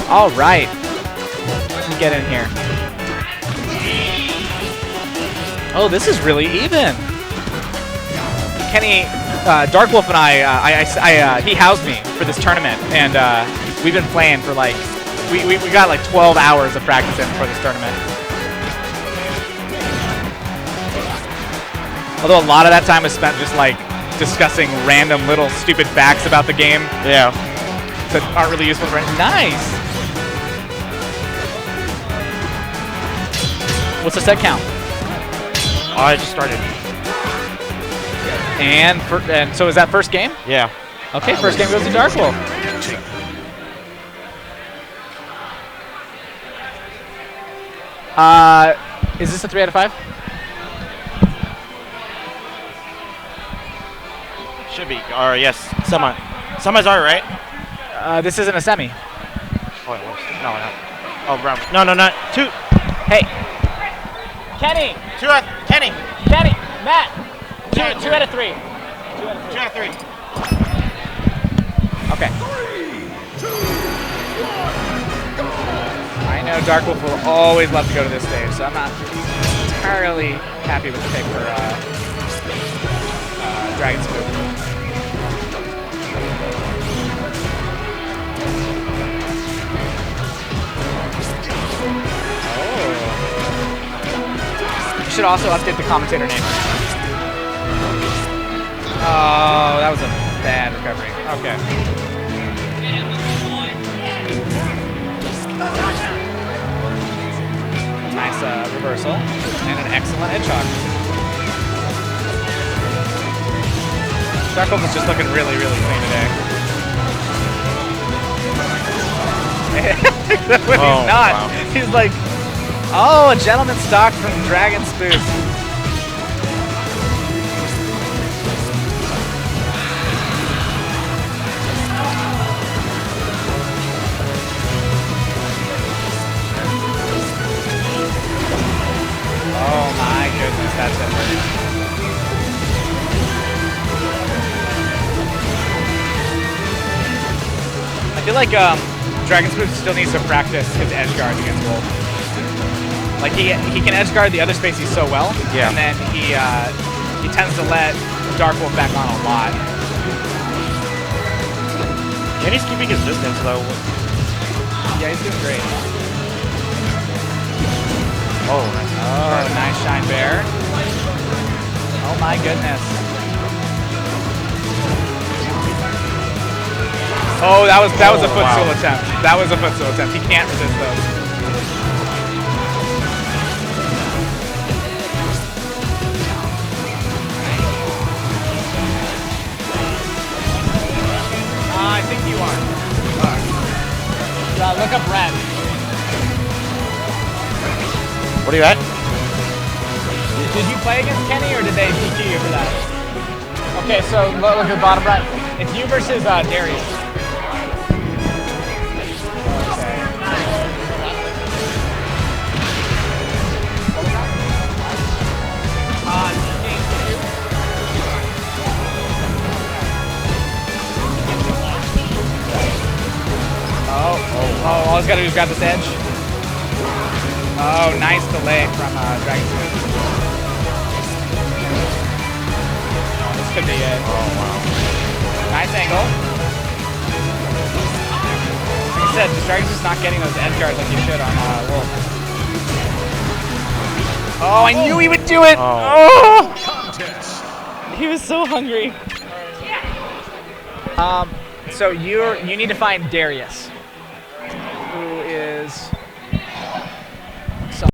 All right, let's get in here. Oh, this is really even. Kenny, DarkWolf and he housed me for this tournament, and we've been playing for like, we got like 12 hours of practice in for this tournament. Although a lot of that time was spent just like discussing random little stupid facts about the game. Yeah. That aren't really useful for anything. Nice. What's the set count? I just started. And so is that first game? Yeah. Okay, first game goes to DarkWolf. Is this a 3 out of 5? Should be. Or yes, semi. Semi's alright, right? This isn't a semi. Oh, it was. No, not. Oh, round. No, not 2. Hey. Kenny. Kenny. Kenny. Matt. 2 out of 3. 2 out of 3. Okay. I know DarkWolf will always love to go to this stage, so I'm not entirely happy with the pick for Dragonspook. should also update the commentator name. Oh, that was a bad recovery. Okay. Nice reversal and an excellent edge hog. DarkWolf is just looking really, really clean today. When he's not, wow. He's like, oh, a gentleman stock from Dragonspook. Oh my goodness, that's it. I feel like Dragonspook still needs to practice his edge guard against Wolf. Like he can edge guard the other spaces so well, and then he tends to let DarkWolf back on a lot. And he's keeping his distance though. Yeah, he's doing great. Oh, nice. Oh, nice shine bear. Oh my goodness. Oh, that was a footstool attempt. That was a footstool attempt. He can't resist those. I think you are. Look up red. What are you at? Did you play against Kenny or did they PQ you for that? Okay, so look at the bottom right. It's you versus Darius. Oh, all he's got to do is grab this edge. Oh, nice delay from Dragonspook. This could be it. Oh, wow. Nice angle. Like I said, Dragonspook's not getting those edge guards like he should on Wolf. Oh, I knew he would do it! Oh! He was so hungry. So you need to find Darius, who is